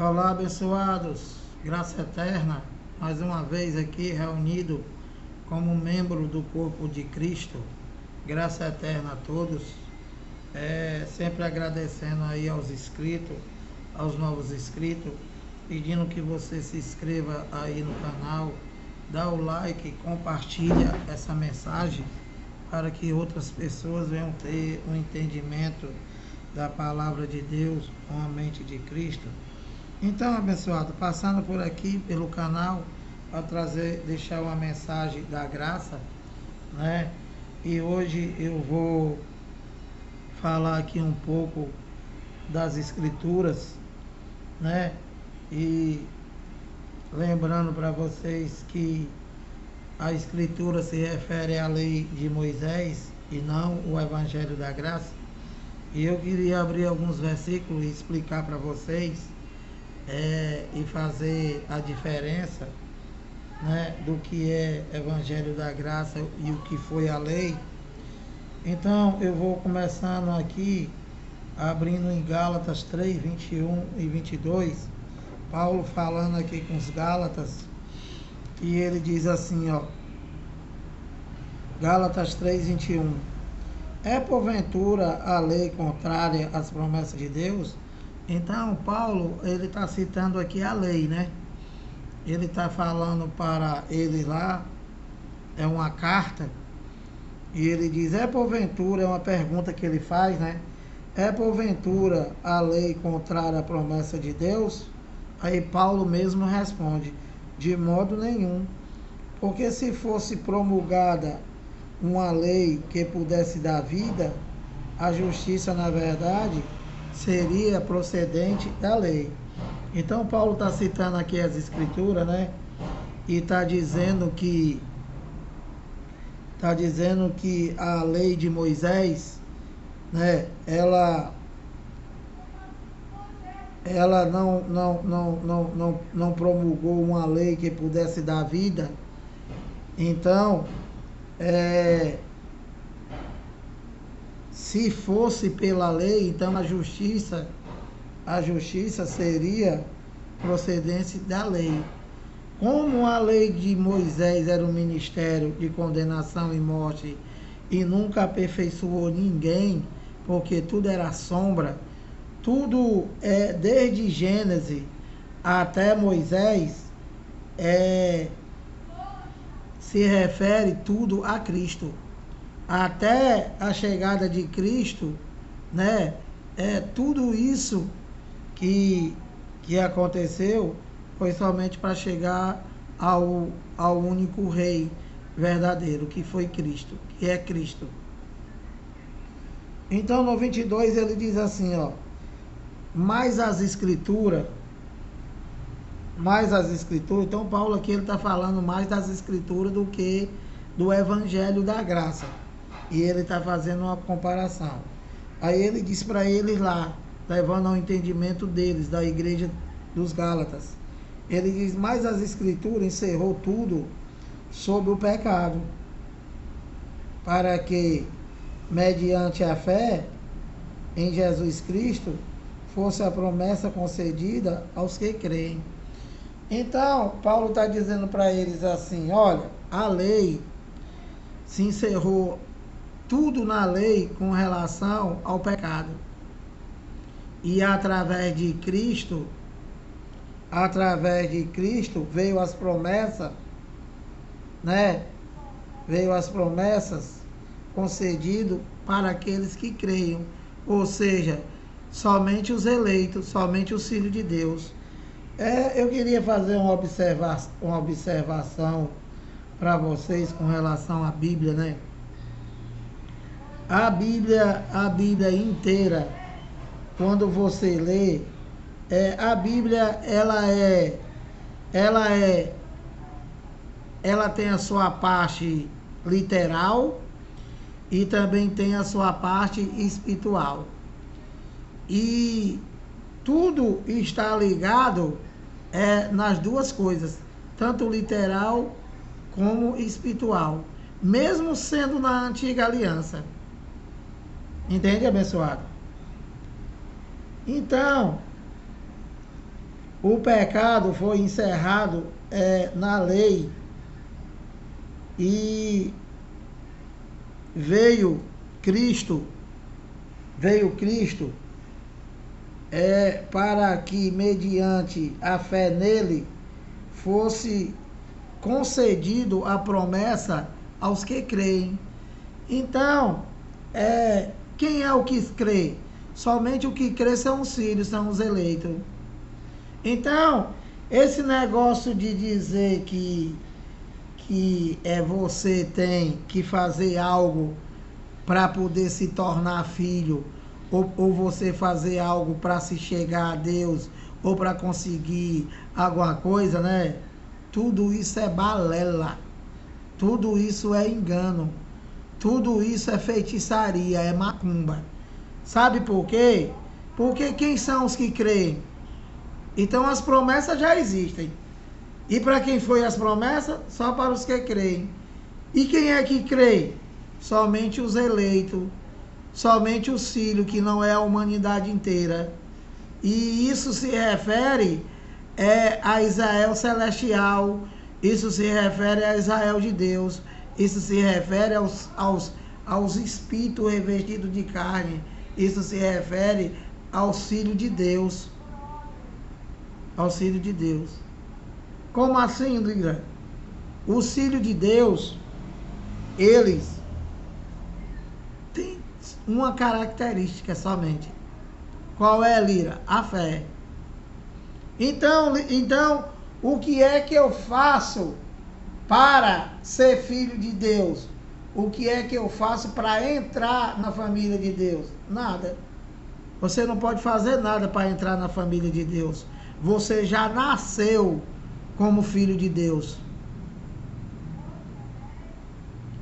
Olá, abençoados, graça eterna, mais uma vez aqui reunido como membro do corpo de Cristo. Graça eterna a todos. Sempre agradecendo aí aos inscritos, aos novos inscritos, pedindo que você se inscreva aí no canal, dá o like, compartilha essa mensagem para que outras pessoas venham ter um entendimento da palavra de Deus com a mente de Cristo. Então, abençoado, passando por aqui pelo canal para deixar uma mensagem da graça, né? E hoje eu vou falar aqui um pouco das escrituras, né? E lembrando para vocês que a escritura se refere à lei de Moisés e não o evangelho da graça. E eu queria abrir alguns versículos e explicar para vocês e fazer a diferença, né, do que é evangelho da graça e o que foi a lei. Então eu vou começando aqui, abrindo em Gálatas 3, 21 e 22, Paulo falando aqui com os Gálatas, e ele diz assim, ó, Gálatas 3, 21, é porventura a lei contrária às promessas de Deus? Então, Paulo, ele está citando aqui a lei, né? Ele está falando para eles lá, é uma carta, e ele diz, é porventura, é uma pergunta que ele faz, né? É porventura a lei contrária à promessa de Deus? Aí Paulo mesmo responde, de modo nenhum, porque se fosse promulgada uma lei que pudesse dar vida, a justiça, na verdade, seria procedente da lei. Então Paulo está citando aqui as escrituras, né? E está dizendo que a lei de Moisés, né? Ela não promulgou uma lei que pudesse dar vida. Então, se fosse pela lei, então a justiça seria procedente da lei. Como a lei de Moisés era um ministério de condenação e morte e nunca aperfeiçoou ninguém, porque tudo era sombra, tudo desde Gênesis até Moisés se refere tudo a Cristo. Até a chegada de Cristo, né? Tudo isso que aconteceu foi somente para chegar ao único rei verdadeiro, que foi Cristo, que é Cristo. Então no 22 ele diz assim, ó, mais as escrituras, então Paulo aqui ele está falando mais das escrituras do que do evangelho da graça. E ele está fazendo uma comparação. Aí ele diz para eles lá, levando ao entendimento deles, da igreja dos Gálatas. Ele diz, mas as escrituras encerrou tudo sobre o pecado, para que, mediante a fé em Jesus Cristo, fosse a promessa concedida aos que creem. Então, Paulo está dizendo para eles assim, olha, a lei se encerrou tudo na lei com relação ao pecado. E através de Cristo veio as promessas, né? Veio as promessas concedidas para aqueles que creiam. Ou seja, somente os eleitos, somente os filhos de Deus. Eu queria fazer uma observação para vocês com relação à Bíblia, né? A Bíblia inteira, quando você lê, a Bíblia ela tem a sua parte literal e também tem a sua parte espiritual. E tudo está ligado nas duas coisas, tanto literal como espiritual, mesmo sendo na antiga aliança. Entende, abençoado? Então, o pecado foi encerrado na lei e veio Cristo para que mediante a fé nele fosse concedido a promessa aos que creem. Então, quem é o que crê? Somente o que crê são os filhos, são os eleitos. Então, esse negócio de dizer que você tem que fazer algo para poder se tornar filho, ou você fazer algo para se chegar a Deus, ou para conseguir alguma coisa, né? Tudo isso é balela, tudo isso é engano, tudo isso é feitiçaria, é macumba. Sabe por quê? Porque quem são os que creem? Então as promessas já existem. E para quem foi as promessas? Só para os que creem. E quem é que crê? Somente os eleitos, somente os filhos, que não é a humanidade inteira. E isso se refere a Israel celestial, isso se refere a Israel de Deus, isso se refere aos espíritos revestidos de carne, isso se refere aos filhos de Deus. Aos filhos de Deus. Como assim, Lira? Os filhos de Deus, eles têm uma característica somente. Qual é, Lira? A fé. Então, o que é que eu faço para ser filho de Deus? O que é que eu faço para entrar na família de Deus? Nada. Você não pode fazer nada para entrar na família de Deus. Você já nasceu como filho de Deus.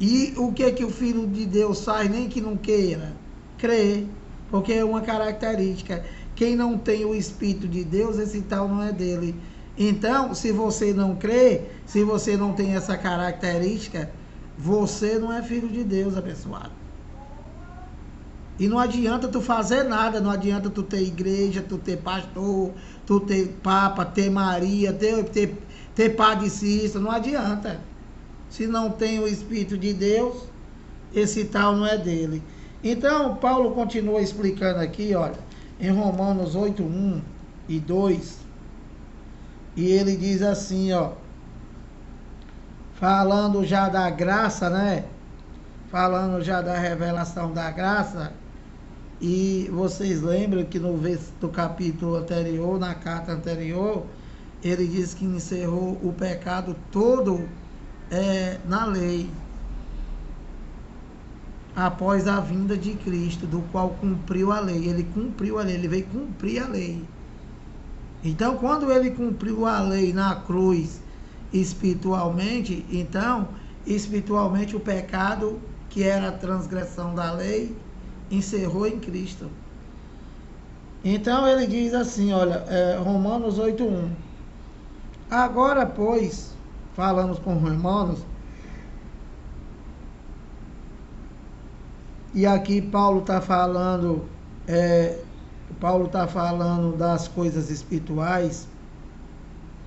E o que o filho de Deus faz, nem que não queira? Crer. Porque é uma característica. Quem não tem o Espírito de Deus, esse tal não é dele. Então, se você não crê, se você não tem essa característica, você não é filho de Deus, abençoado. E não adianta tu fazer nada, não adianta tu ter igreja, tu ter pastor, tu ter papa, ter Maria, ter padre Cícero, não adianta. Se não tem o Espírito de Deus, esse tal não é dele. Então, Paulo continua explicando aqui, olha, em Romanos 8, 1 e 2, e ele diz assim, ó, falando já da graça, né? Falando já da revelação da graça. E vocês lembram que no capítulo anterior, na carta anterior, ele diz que encerrou o pecado todo na lei, após a vinda de Cristo, do qual cumpriu a lei. Ele cumpriu a lei, ele veio cumprir a lei. Então, quando ele cumpriu a lei na cruz espiritualmente, então, espiritualmente o pecado, que era a transgressão da lei, encerrou em Cristo. Então ele diz assim, olha, Romanos 8:1. Agora, pois, falamos com Romanos, e aqui Paulo está falando das coisas espirituais,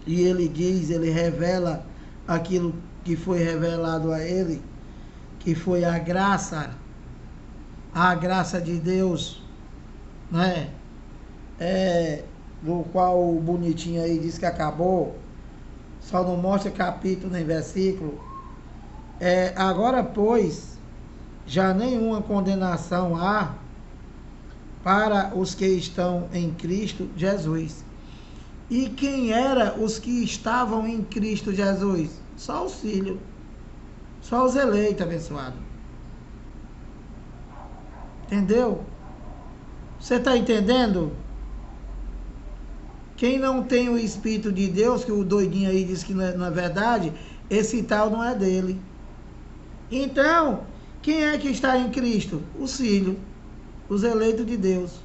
e ele diz, ele revela aquilo que foi revelado a ele, que foi a graça de Deus, né? Do qual o bonitinho aí diz que acabou, só não mostra capítulo nem versículo. Agora, pois, já nenhuma condenação há para os que estão em Cristo Jesus. E quem era os que estavam em Cristo Jesus? Só os filhos, só os eleitos, abençoados. Entendeu? Você está entendendo? Quem não tem o Espírito de Deus, que o doidinho aí diz que na verdade, esse tal não é dele. Então, quem é que está em Cristo? Os filhos, os eleitos de Deus.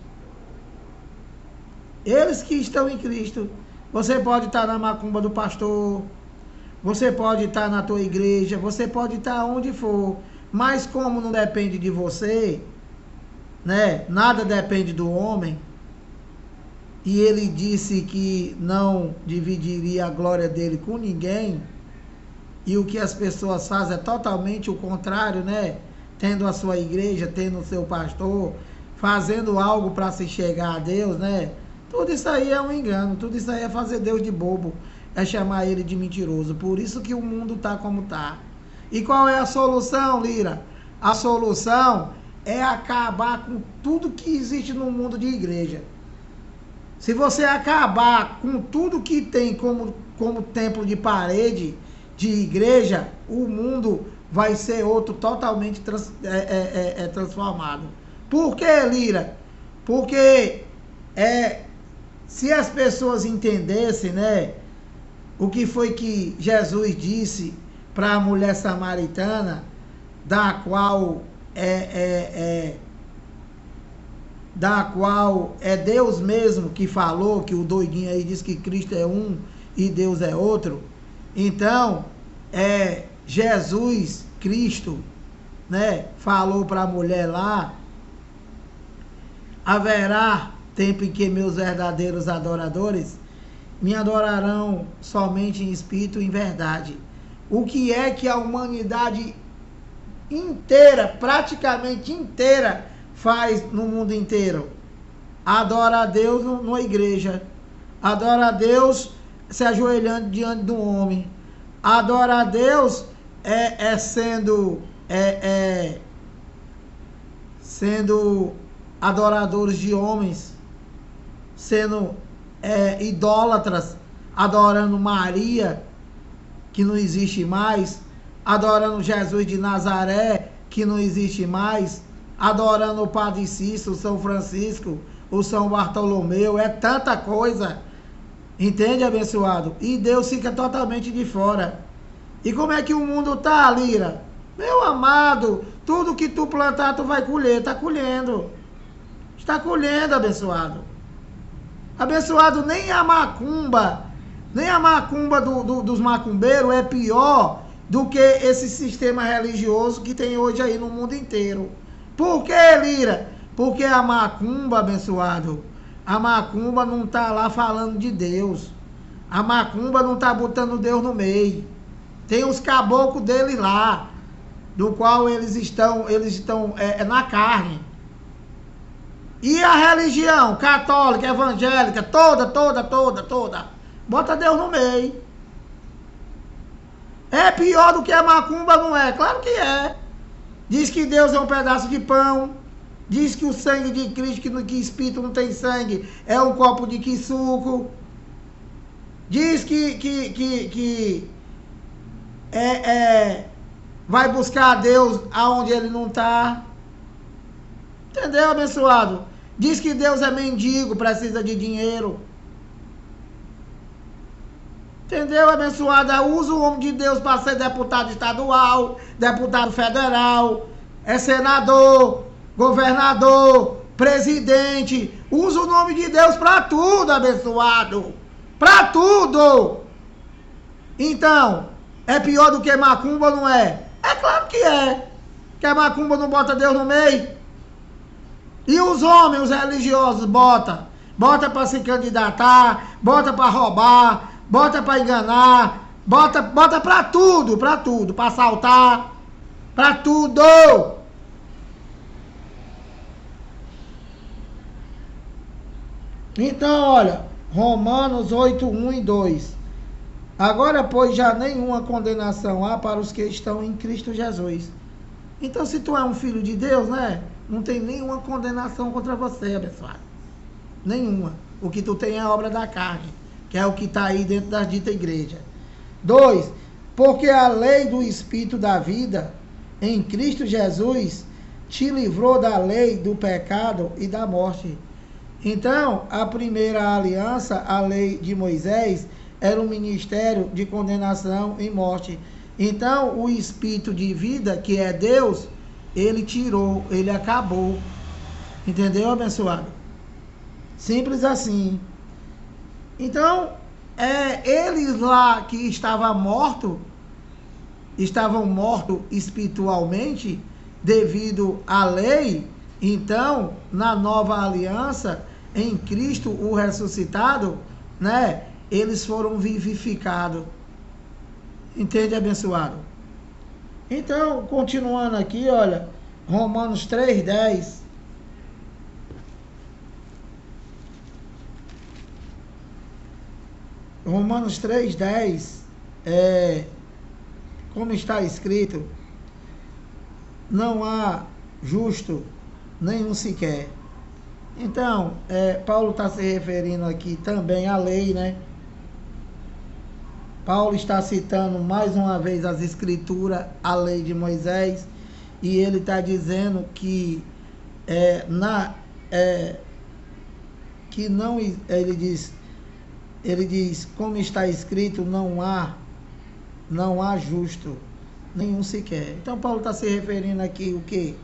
Eles que estão em Cristo. Você pode estar na macumba do pastor, você pode estar na tua igreja, você pode estar onde for, mas como não depende de você, né? Nada depende do homem. e ele disse que não dividiria a glória dele com ninguém, e o que as pessoas fazem é totalmente o contrário, né? Tendo a sua igreja, tendo o seu pastor, fazendo algo para se chegar a Deus, né? Tudo isso aí é um engano, tudo isso aí é fazer Deus de bobo, é chamar ele de mentiroso. Por isso que o mundo está como está. E qual é a solução, Lira? A solução é acabar com tudo que existe no mundo de igreja. Se você acabar com tudo que tem como templo de parede, de igreja, o mundo vai ser outro totalmente transformado. Por que, Lira? Porque se as pessoas entendessem, né, o que foi que Jesus disse para a mulher samaritana, da qual é Deus mesmo que falou, que o doidinho aí disse que Cristo é um e Deus é outro. Então, Jesus Cristo, né, falou para a mulher lá: haverá tempo em que meus verdadeiros adoradores me adorarão somente em espírito e em verdade. O que é que a humanidade inteira, praticamente inteira, faz no mundo inteiro? Adora a Deus numa igreja, adora a Deus se ajoelhando diante do homem, adora a Deus sendo adoradores de homens, sendo idólatras, adorando Maria, que não existe mais, adorando Jesus de Nazaré, que não existe mais, adorando o Padre Cícero, o São Francisco, o São Bartolomeu, é tanta coisa, entende, abençoado? E Deus fica totalmente de fora. E como é que o mundo tá, Lira? Meu amado, tudo que tu plantar, tu vai colher, tá colhendo. Está colhendo, abençoado. Abençoado, nem a macumba dos macumbeiros é pior do que esse sistema religioso que tem hoje aí no mundo inteiro. Por que, Lira? Porque a macumba, abençoado, a macumba não está lá falando de Deus. A macumba não está botando Deus no meio. Tem os caboclos dele lá, do qual eles estão na carne. E a religião católica, evangélica, toda, bota Deus no meio. É pior do que a macumba, não é? Claro que é. Diz que Deus é um pedaço de pão. Diz que o sangue de Cristo, que espírito não tem sangue, é um copo de suco. Diz que vai buscar Deus aonde ele não está. Entendeu, abençoado? Diz que Deus é mendigo, precisa de dinheiro. Entendeu, abençoado? Usa o homem de Deus para ser deputado estadual, deputado federal, senador, governador, presidente. Usa o nome de Deus para tudo, abençoado. Para tudo. Então, é pior do que macumba, não é? É claro que é. Que a macumba não bota Deus no meio. E os homens, os religiosos, bota para se candidatar, bota para roubar, bota para enganar, bota para tudo, para assaltar, para tudo. Então, olha, Romanos 8, 1 e 2. Agora, pois, já nenhuma condenação há para os que estão em Cristo Jesus. Então, se tu é um filho de Deus, né? Não tem nenhuma condenação contra você, abençoado. Nenhuma. O que tu tem é a obra da carne, que é o que está aí dentro da dita igreja. 2. Porque a lei do Espírito da vida, em Cristo Jesus, te livrou da lei do pecado e da morte. Então, a primeira aliança, a lei de Moisés, era um ministério de condenação e morte. Então, o Espírito de vida, que é Deus, ele tirou, ele acabou. Entendeu, abençoado? Simples assim. Então, eles lá que estavam mortos espiritualmente, devido à lei. Então, na nova aliança, em Cristo, o ressuscitado, né? Eles foram vivificados. Entende, abençoado? Então, continuando aqui, olha, Romanos 3:10. Romanos 3:10, como está escrito, não há justo nenhum sequer. Então, Paulo está se referindo aqui também à lei, né? Paulo está citando mais uma vez as escrituras, a lei de Moisés, e ele está dizendo que que não, ele diz, como está escrito, não há justo nenhum sequer. Então Paulo está se referindo aqui o quê?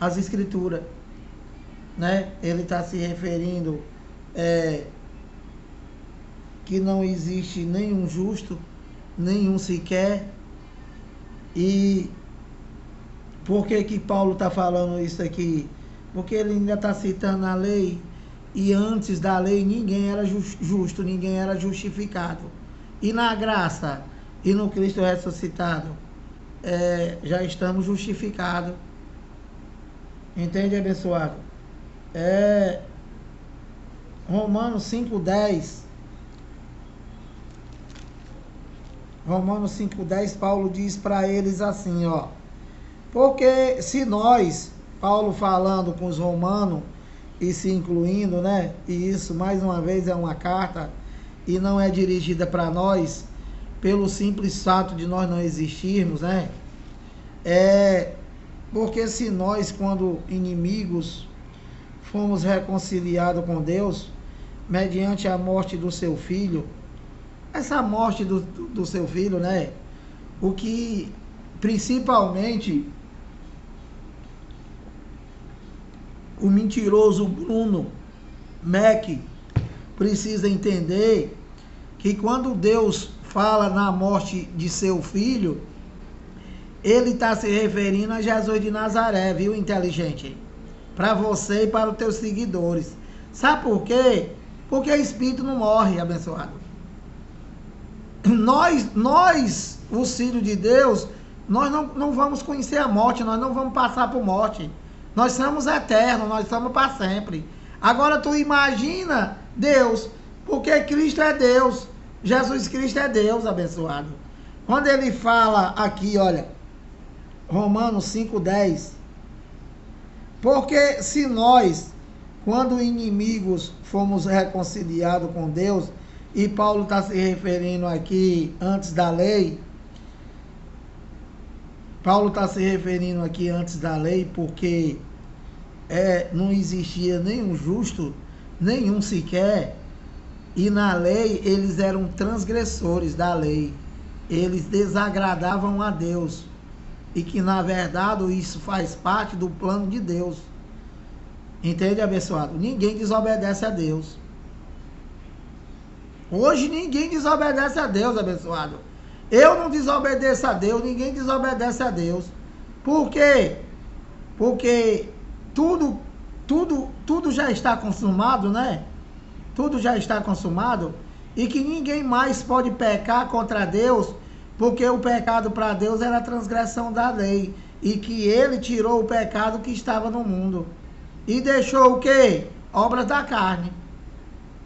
As escrituras, né? Ele está se referindo que não existe nenhum justo, nenhum sequer. E por que Paulo está falando isso aqui? Porque ele ainda está citando a lei, e antes da lei ninguém era justo, ninguém era justificado. E na graça e no Cristo ressuscitado, já estamos justificados. Entende, abençoado? Romanos 5:10. Romanos 5:10, Paulo diz para eles assim, ó. Porque se nós, Paulo falando com os romanos e se incluindo, né? E isso, mais uma vez, é uma carta e não é dirigida para nós, pelo simples fato de nós não existirmos, né? Porque se nós, quando inimigos, fomos reconciliados com Deus, mediante a morte do seu filho, essa morte do seu filho, né? O que principalmente o mentiroso Bruno Mac precisa entender, que quando Deus fala na morte de seu filho, ele está se referindo a Jesus de Nazaré, viu, inteligente? Para você e para os teus seguidores. Sabe por quê? Porque o Espírito não morre, abençoado. Nós, os filhos de Deus, nós não vamos conhecer a morte, nós não vamos passar por morte. Nós somos eternos, nós somos para sempre. Agora tu imagina Deus, porque Cristo é Deus, Jesus Cristo é Deus, abençoado. Quando ele fala aqui, olha, Romanos 5:10, porque se nós, quando inimigos, fomos reconciliados com Deus, e Paulo está se referindo aqui antes da lei, Paulo está se referindo aqui antes da lei, porque não existia nenhum justo, nenhum sequer, e na lei eles eram transgressores da lei, eles desagradavam a Deus, e que na verdade isso faz parte do plano de Deus. Entende, abençoado? Ninguém desobedece a Deus. Hoje ninguém desobedece a Deus, abençoado. Eu não desobedeço a Deus, ninguém desobedece a Deus. Por quê? Porque tudo já está consumado, né? Tudo já está consumado, e que ninguém mais pode pecar contra Deus, porque o pecado para Deus era a transgressão da lei, e que ele tirou o pecado que estava no mundo e deixou o quê? Obras da carne.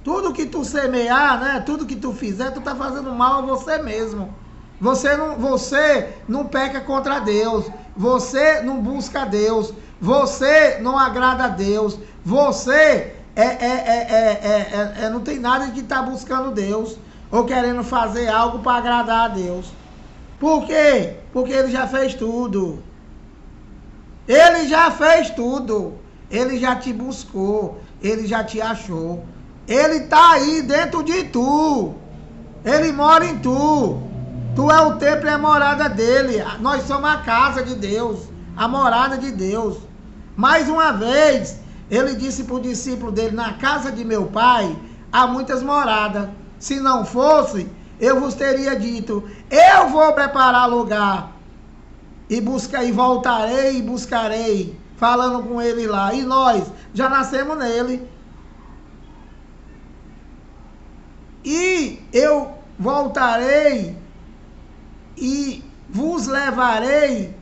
Tudo que tu semear, né? Tudo que tu fizer, tu tá fazendo mal a você mesmo. Você não peca contra Deus. Você não busca Deus. Você não agrada a Deus. Você não tem nada de que tá buscando Deus ou querendo fazer algo para agradar a Deus. Por quê? Porque ele já fez tudo. Ele já fez tudo. Ele já te buscou. Ele já te achou. Ele está aí dentro de tu. Ele mora em tu. Tu é o templo e a morada dele. Nós somos a casa de Deus, a morada de Deus. Mais uma vez, ele disse para o discípulo dele: na casa de meu pai há muitas moradas. Se não fosse, eu vos teria dito: eu vou preparar lugar. E voltarei e buscarei. Falando com ele lá. E nós já nascemos nele. eu voltarei e vos levarei,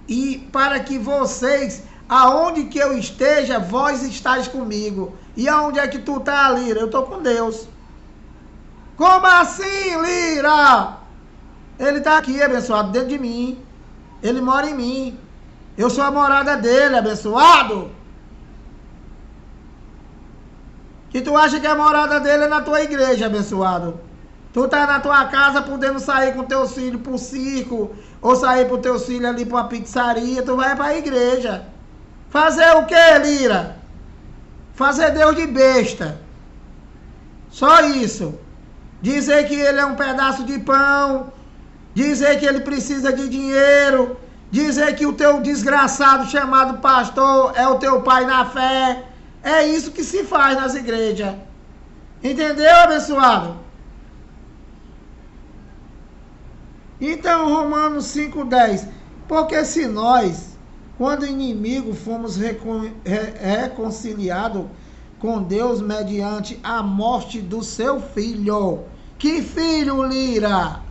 e para que vocês, aonde que eu esteja, vós estáis comigo. E aonde é que tu tá, Lira? Eu tô com Deus. Como assim, Lira? Ele tá aqui, abençoado, dentro de mim. Ele mora em mim. Eu sou a morada dele, abençoado. Que tu acha que a morada dele é na tua igreja, abençoado? Tu tá na tua casa podendo sair com teus filhos pro circo, ou sair com teus filhos ali pra uma pizzaria, tu vai pra igreja. Fazer o que, Lira? Fazer Deus de besta. Só isso. Dizer que ele é um pedaço de pão, dizer que ele precisa de dinheiro, dizer que o teu desgraçado chamado pastor é o teu pai na fé. É isso que se faz nas igrejas. Entendeu, abençoado? Então, Romanos 5,10. Porque se nós, quando inimigo, fomos reconciliados com Deus mediante a morte do seu filho. Que filho, Lira?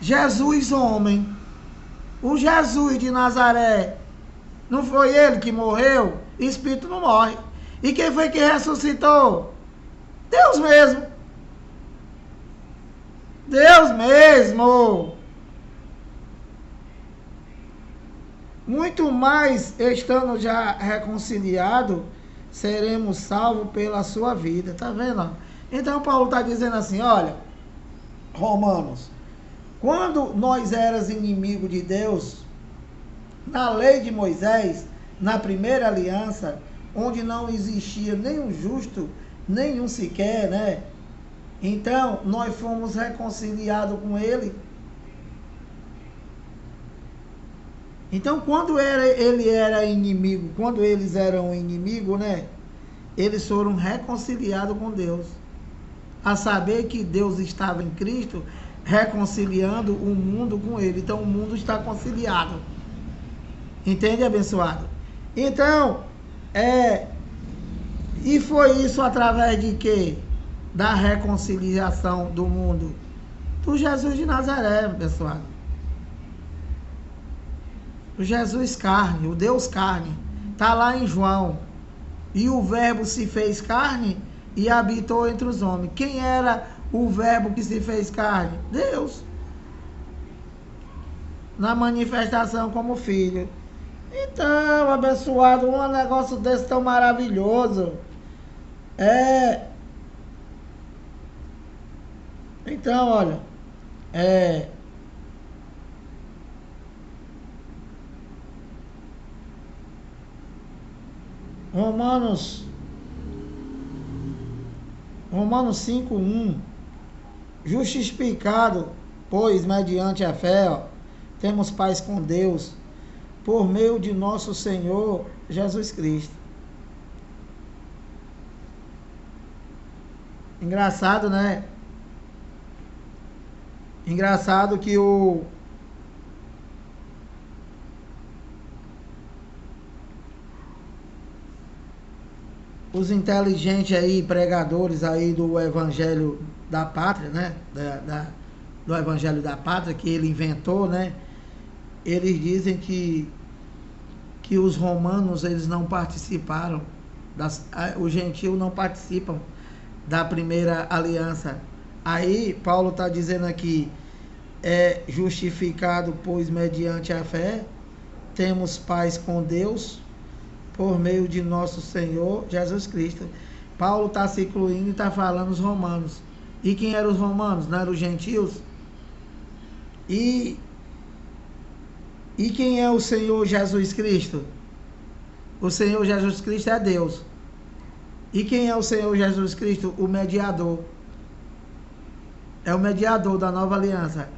Jesus, homem. O Jesus de Nazaré. Não foi ele que morreu? Espírito não morre. E quem foi que ressuscitou? Deus mesmo. Deus mesmo. Muito mais, estando já reconciliados, seremos salvos pela sua vida. Tá vendo? Então Paulo está dizendo assim, olha, Romanos, quando nós éramos inimigos de Deus, na lei de Moisés, na primeira aliança, onde não existia nenhum justo, nenhum sequer, né? Então, nós fomos reconciliados com ele. Então, quando ele era inimigo, quando eles eram inimigos, né? Eles foram reconciliados com Deus. A saber que Deus estava em Cristo, reconciliando o mundo com ele. Então, o mundo está conciliado. Entende, abençoado? Então, e foi isso através de quê? Da reconciliação do mundo. Do Jesus de Nazaré, abençoado. O Jesus carne, o Deus carne. Está lá em João. E o verbo se fez carne e habitou entre os homens. Quem era o verbo que se fez carne? Deus. Na manifestação como filho. Então, abençoado, um negócio desse tão maravilhoso. Então, olha, Romanos 5:1, justificado, pois, mediante a fé, temos paz com Deus, por meio de nosso Senhor Jesus Cristo. Engraçado, né? Engraçado que os inteligentes aí, pregadores aí do Evangelho da Pátria, né? Do Evangelho da Pátria, que ele inventou, né? Eles dizem que os romanos, eles não participaram, os gentios não participam da primeira aliança. Aí, Paulo está dizendo aqui, justificado, pois, mediante a fé, temos paz com Deus, por meio de nosso Senhor Jesus Cristo. Paulo está se incluindo e está falando os romanos. E quem eram os romanos? Não eram os gentios? E quem é o Senhor Jesus Cristo? O Senhor Jesus Cristo é Deus. E quem é o Senhor Jesus Cristo? O mediador. É o mediador da nova aliança.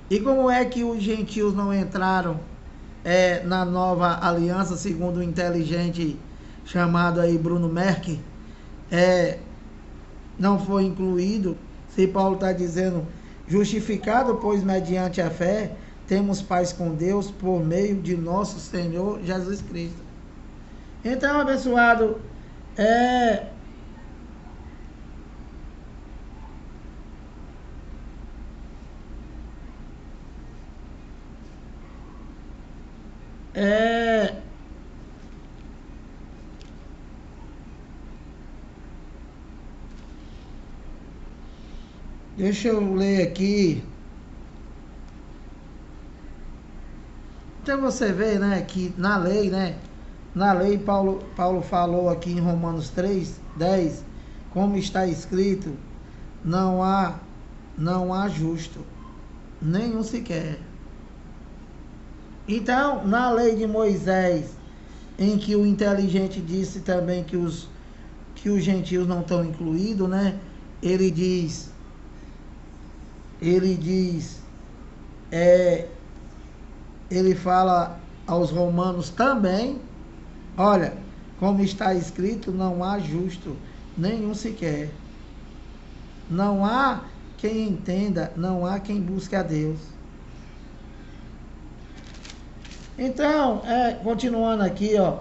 E como é que os gentios não entraram na nova aliança, segundo o inteligente chamado aí Bruno Merck? Não foi incluído. Se Paulo está dizendo, justificado, pois mediante a fé, temos paz com Deus por meio de nosso Senhor Jesus Cristo. Então, abençoado, Deixa eu ler aqui. Então você vê, né, que na lei, né? Na lei, Paulo falou aqui em Romanos 3:10, como está escrito, não há justo, nenhum sequer. Então, na lei de Moisés, em que o inteligente disse também que os gentios não estão incluídos, né? Ele diz, ele fala aos romanos também, olha, como está escrito, não há justo, nenhum sequer. Não há quem entenda, não há quem busque a Deus. Então, continuando aqui, ó,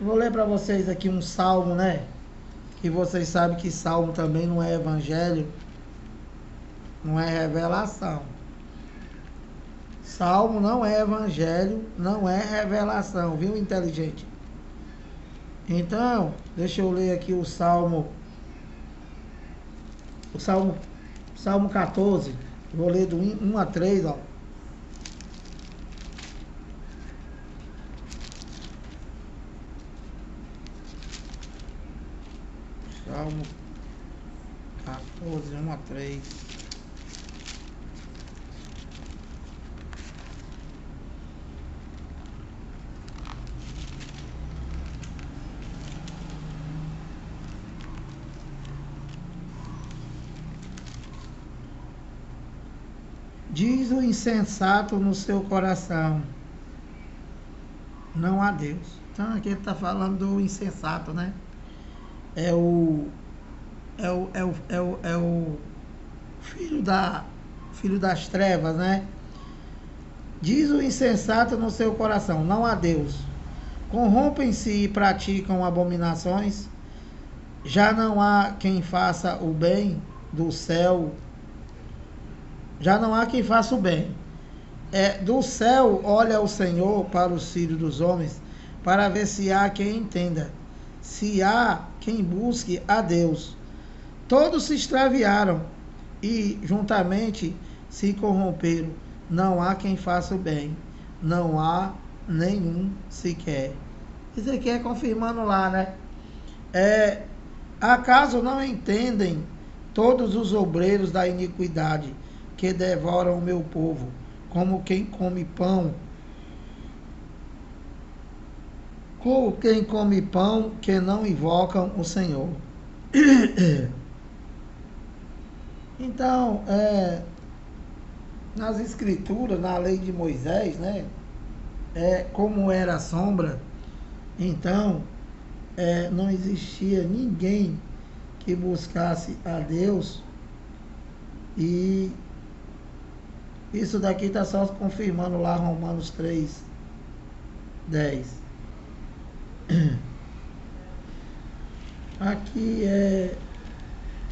vou ler para vocês aqui um salmo, né? Que vocês sabem que salmo também não é evangelho, não é revelação. Salmo não é evangelho, não é revelação, viu, inteligente? Então, deixa eu ler aqui o Salmo 14, vou ler do 1 a 3, ó. Salmo 14, 1 a 3. Diz o insensato no seu coração, não há Deus. Então aqui ele está falando do insensato, né? É o filho das trevas, né? Diz o insensato no seu coração, não há Deus. Corrompem-se e praticam abominações. Já não há quem faça o bem do céu. Já não há quem faça o bem. Do céu olha o Senhor para os filhos dos homens, para ver se há quem entenda, se há quem busque a Deus. Todos se extraviaram e juntamente se corromperam. Não há quem faça o bem, não há nenhum sequer. Isso aqui é confirmando lá, né? Acaso não entendem todos os obreiros da iniquidade que devoram o meu povo, como quem come pão, que não invocam o Senhor. Então, nas escrituras, na lei de Moisés, né, como era a sombra, então não existia ninguém que buscasse a Deus, e isso daqui está só confirmando lá Romanos 3:10. Aqui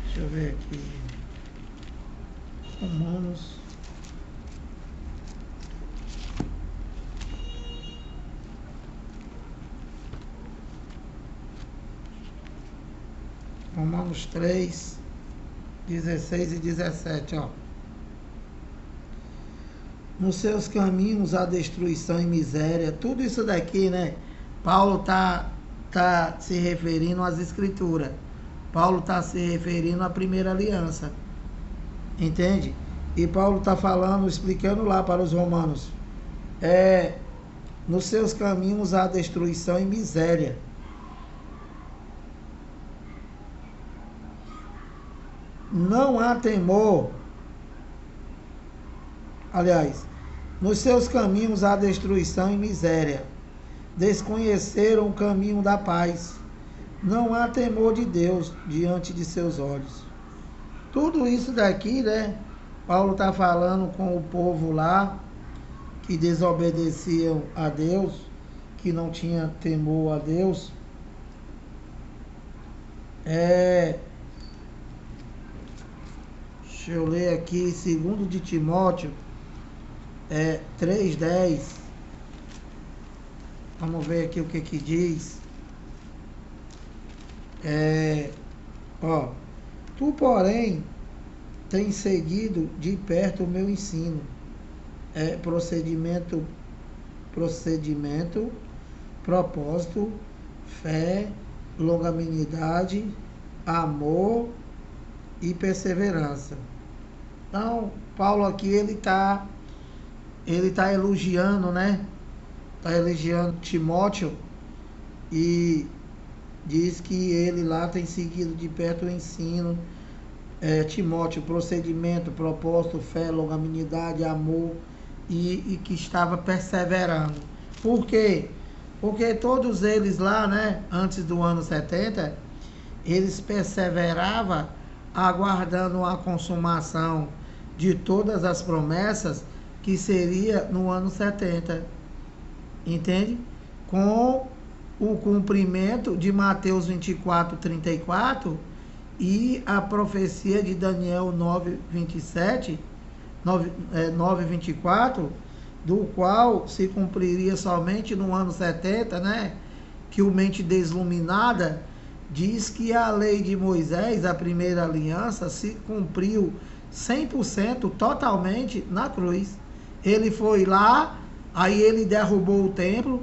deixa eu ver aqui, Romanos 3:16 e 17, ó. Nos seus caminhos há destruição e miséria. Tudo isso daqui, né? Paulo tá se referindo às escrituras. Paulo está se referindo à primeira aliança. Entende? E Paulo está falando, explicando lá para os romanos. Nos seus caminhos há destruição e miséria. Não há temor. Aliás, nos seus caminhos há destruição e miséria. Desconheceram o caminho da paz. Não há temor de Deus diante de seus olhos. Tudo isso daqui, né? Paulo está falando com o povo lá, que desobedeciam a Deus, que não tinha temor a Deus. Deixa eu ler aqui, 2 de Timóteo, 3:10. Vamos ver aqui o que diz. Tu, porém, tens seguido de perto o meu ensino, procedimento, propósito, fé, longanimidade, amor e perseverança. Então, Paulo aqui, ele tá elogiando, né? Está elogiando Timóteo e diz que ele lá tem seguido de perto o ensino. Timóteo, procedimento, propósito, fé, longanimidade, amor e que estava perseverando. Por quê? Porque todos eles lá, né, antes do ano 70, eles perseveravam aguardando a consumação de todas as promessas que seria no ano 70. Entende? Com o cumprimento de Mateus 24:34 e a profecia de Daniel 9:24, do qual se cumpriria somente no ano 70, né? Que o mente desilluminada diz que a lei de Moisés, a primeira aliança, se cumpriu 100%, totalmente, na cruz. Ele foi lá, aí ele derrubou o templo,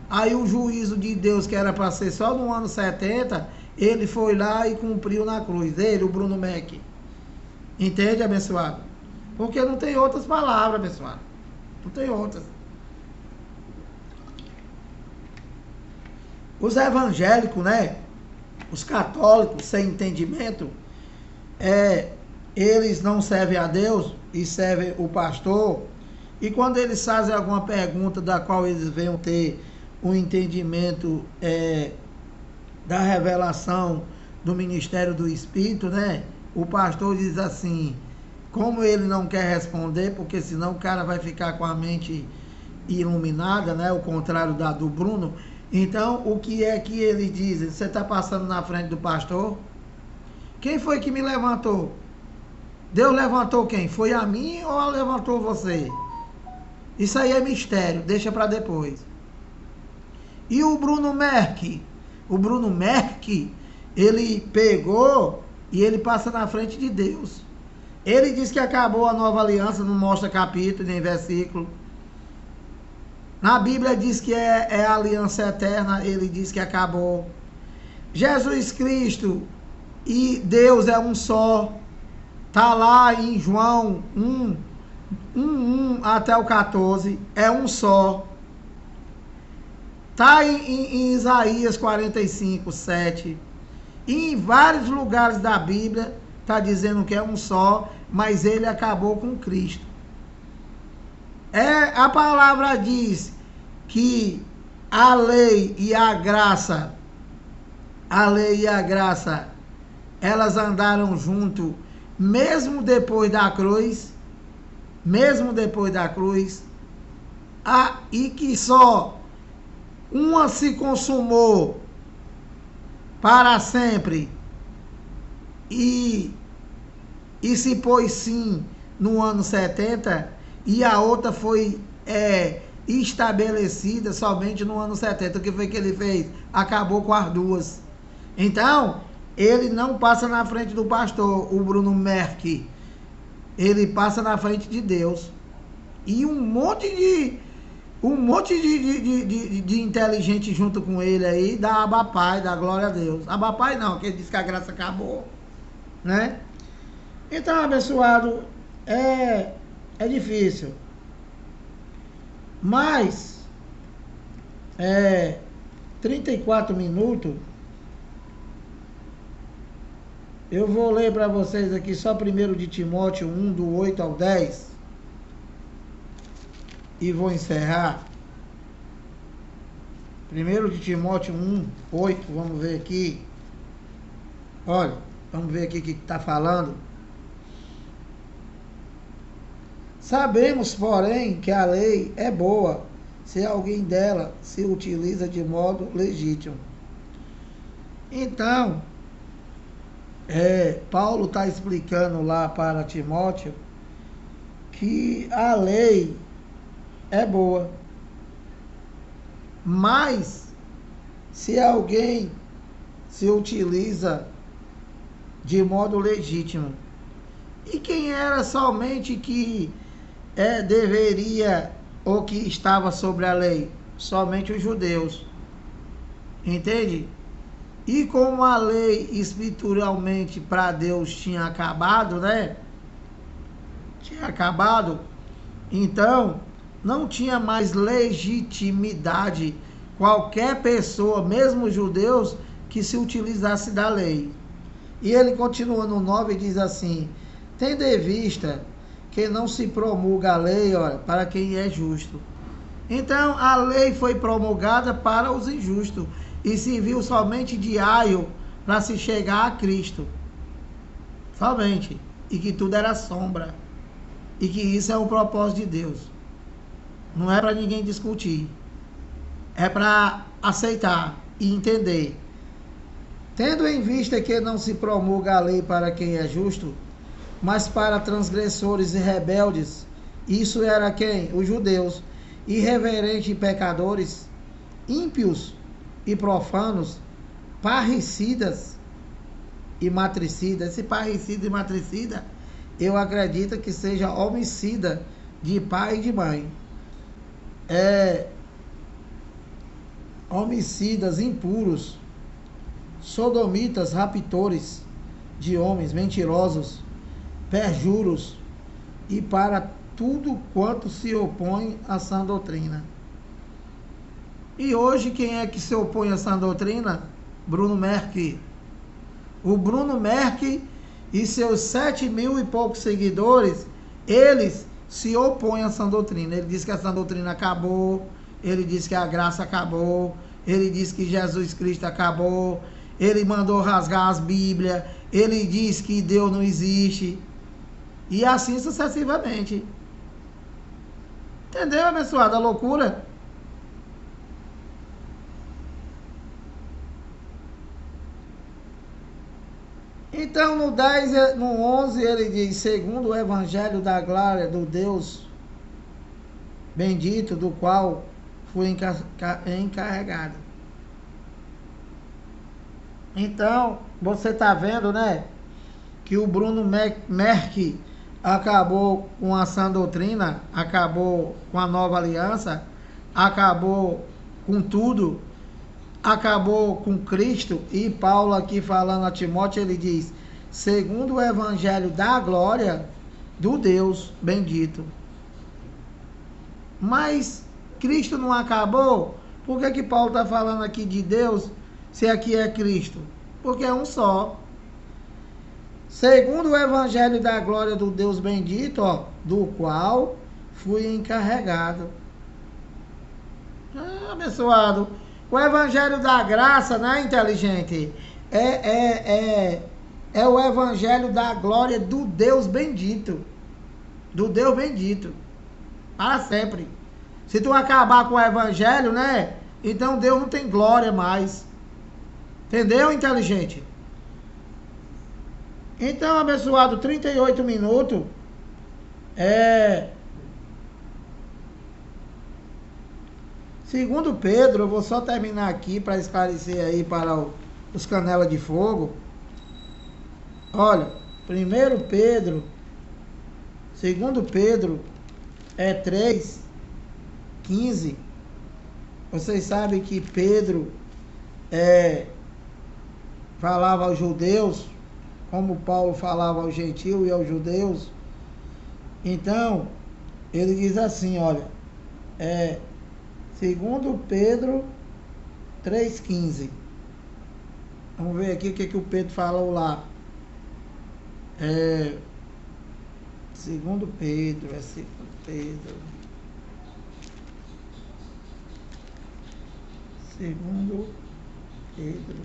aí o juízo de Deus, que era para ser só no ano 70, ele foi lá e cumpriu na cruz. Ele, o Bruno Mack. Entende, abençoado? Porque não tem outras palavras, abençoado. Não tem outras. Os evangélicos, né? Os católicos sem entendimento, eles não servem a Deus e servem o pastor. E quando eles fazem alguma pergunta da qual eles venham ter um entendimento da revelação do ministério do Espírito, né? O pastor diz assim, como ele não quer responder, porque senão o cara vai ficar com a mente iluminada, né? O contrário do Bruno. Então, o que é que ele diz? Você está passando na frente do pastor? Quem foi que me levantou? Deus levantou quem? Foi a mim ou levantou você? Isso aí é mistério, deixa para depois. E o Bruno Merck? O Bruno Merck, ele pegou e ele passa na frente de Deus. Ele diz que acabou a nova aliança, não mostra capítulo nem versículo. Na Bíblia diz que é a aliança eterna, ele diz que acabou. Jesus Cristo e Deus é um só. Está lá em João 1 até o 14, é um só. Está em Isaías 45:7. E em vários lugares da Bíblia está dizendo que é um só, mas ele acabou com Cristo. A palavra diz que a lei e a graça, elas andaram junto, mesmo depois da cruz, e que só uma se consumou para sempre e se pôs fim no ano 70, e a outra foi estabelecida somente no ano 70. O que foi que ele fez? Acabou com as duas. Então, ele não passa na frente do pastor, o Bruno Merck. Ele passa na frente de Deus. E um monte de inteligente junto com ele aí, da Abapai, da glória a Deus. Abapai não, que ele diz que a graça acabou, né? Então, abençoado, é difícil. Mas, 34 minutos, eu vou ler para vocês aqui só 1 de Timóteo 1, do 8 ao 10. E vou encerrar. 1 de Timóteo 1, 8, vamos ver aqui. Olha, vamos ver aqui o que está falando. Sabemos, porém, que a lei é boa, se alguém dela se utiliza de modo legítimo. Então, Paulo está explicando lá para Timóteo que a lei é boa, mas se alguém se utiliza de modo legítimo, e quem era somente que deveria ou que estava sobre a lei? Somente os judeus, entende? E como a lei espiritualmente para Deus tinha acabado, né? Tinha acabado, então não tinha mais legitimidade qualquer pessoa, mesmo judeus, que se utilizasse da lei. E ele continua no 9 e diz assim: tendo em vista que não se promulga a lei, olha, para quem é justo. Então a lei foi promulgada para os injustos e serviu somente de aio para se chegar a Cristo. Somente. E que tudo era sombra. E que isso é o propósito de Deus. Não é para ninguém discutir. É para aceitar e entender. Tendo em vista que não se promulga a lei para quem é justo, mas para transgressores e rebeldes, isso era quem? Os judeus, irreverentes e pecadores, ímpios e profanos, parricidas e matricidas. Esse parricida e matricida, eu acredito que seja homicida de pai e de mãe. Homicidas impuros, sodomitas, raptores de homens, mentirosos, perjuros e para tudo quanto se opõe à sã doutrina. E hoje quem é que se opõe à sã doutrina? Bruno Merck. O Bruno Merck e seus 7.000 e poucos seguidores, eles se opõem à sã doutrina. Ele diz que a sã doutrina acabou, ele diz que a graça acabou, ele diz que Jesus Cristo acabou, ele mandou rasgar as Bíblias, ele diz que Deus não existe, e assim sucessivamente. Entendeu, abençoado, a loucura? Então no 10, no 11 ele diz: segundo o evangelho da glória do Deus bendito, do qual fui encarregado. Então, você está vendo, né, que o Bruno Merck acabou com a sã doutrina, acabou com a nova aliança, acabou com tudo, acabou com Cristo. E Paulo aqui falando a Timóteo, ele diz: segundo o evangelho da glória do Deus bendito. Mas Cristo não acabou? Por que Paulo está falando aqui de Deus, se aqui é Cristo? Porque é um só. Segundo o evangelho da glória do Deus bendito, ó, do qual fui encarregado. Abençoado. O evangelho da graça, né, inteligente? É o evangelho da glória do Deus bendito. Do Deus bendito. Para sempre. Se tu acabar com o evangelho, né? Então Deus não tem glória mais. Entendeu, inteligente? Então, abençoado, 38 minutos. Segundo Pedro, eu vou só terminar aqui para esclarecer aí para os canela de fogo. Olha, primeiro Pedro, segundo Pedro, 3:15. Vocês sabem que Pedro falava aos judeus, como Paulo falava aos gentios e aos judeus. Então, ele diz assim, olha, segundo Pedro 3:15. Vamos ver aqui o que o Pedro falou lá. Segundo Pedro, versículo Pedro. Segundo Pedro.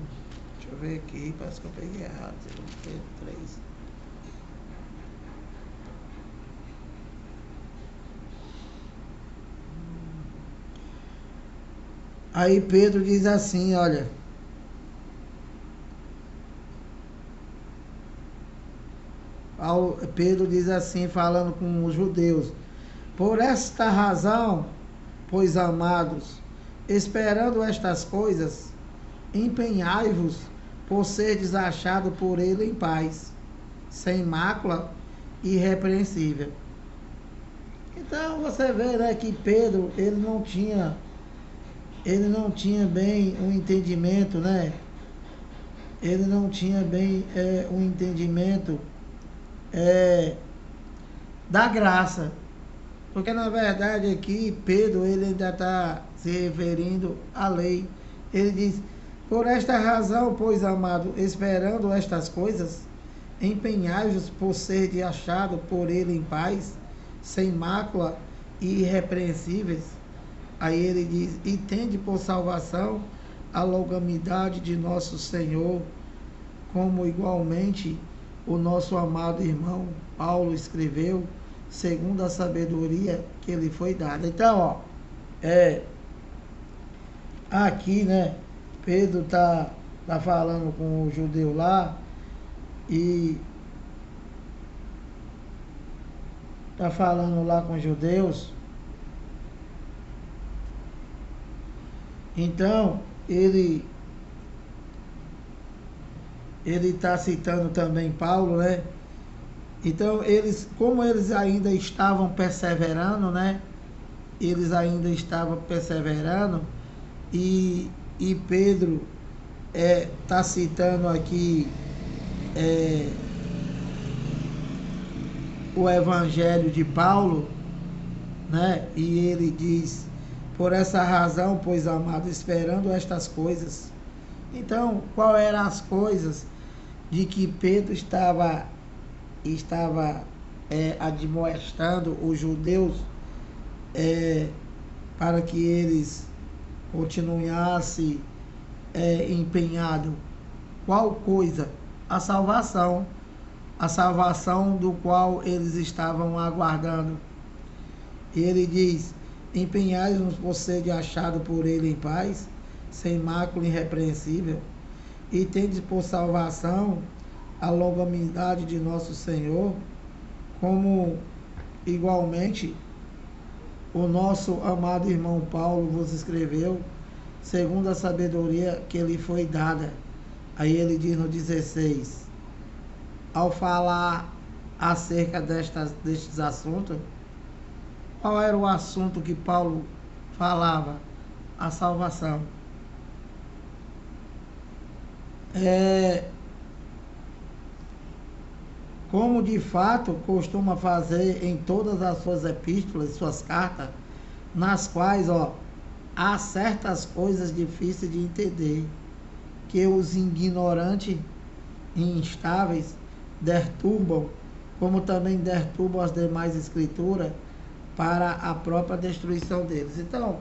Deixa eu ver aqui, parece que eu peguei errado. Segundo Pedro 3. Aí Pedro diz assim, olha. Pedro diz assim, falando com os judeus: por esta razão, pois amados, esperando estas coisas, empenhai-vos por serdes achado por ele em paz, sem mácula e irrepreensível. Então você vê, né, que Pedro, ele não tinha bem um entendimento, né? Ele não tinha bem um entendimento da graça. Porque na verdade aqui Pedro, ele ainda está se referindo à lei. Ele diz: por esta razão, pois amado, esperando estas coisas, empenhai-vos por ser de achado por ele em paz, sem mácula e irrepreensíveis. Aí ele diz: e tende por salvação a longanimidade de nosso Senhor, como igualmente o nosso amado irmão Paulo escreveu, segundo a sabedoria que lhe foi dada. Então, ó, aqui, né, Pedro tá falando com o judeu lá e tá falando lá com os judeus. Então, ele está citando também Paulo, né? Então, como eles ainda estavam perseverando, né? Eles ainda estavam perseverando e Pedro está citando aqui o Evangelho de Paulo, né? E ele diz: por essa razão, pois amado, esperando estas coisas. Então, qual eram as coisas de que Pedro estava admoestando os judeus para que eles continuassem empenhados? Qual coisa? A salvação do qual eles estavam aguardando. Ele diz: empenhai-vos por ser achado por ele em paz, sem mácula irrepreensível, e tendes por salvação a longanimidade de nosso Senhor, como igualmente o nosso amado irmão Paulo vos escreveu, segundo a sabedoria que lhe foi dada. Aí ele diz no 16, ao falar acerca destes assuntos, qual era o assunto que Paulo falava? A salvação. Como de fato costuma fazer em todas as suas epístolas, suas cartas, nas quais há certas coisas difíceis de entender, que os ignorantes e instáveis perturbam, como também perturbam as demais escrituras, para a própria destruição deles. Então,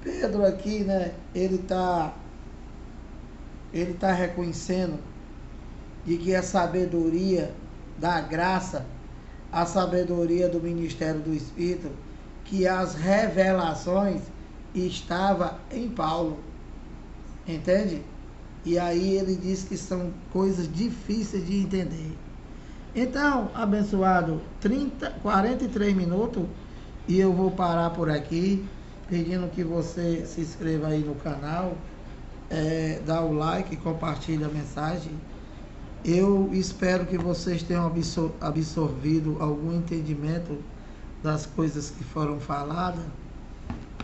Pedro aqui, né, ele tá reconhecendo de que a sabedoria da graça, a sabedoria do ministério do Espírito, que as revelações estava em Paulo, entende? E aí ele diz que são coisas difíceis de entender. Então, abençoado, 43 minutos, e eu vou parar por aqui, pedindo que você se inscreva aí no canal, dá o like, compartilhe a mensagem. Eu espero que vocês tenham absorvido algum entendimento das coisas que foram faladas,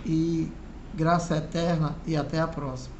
e graça eterna, e até a próxima.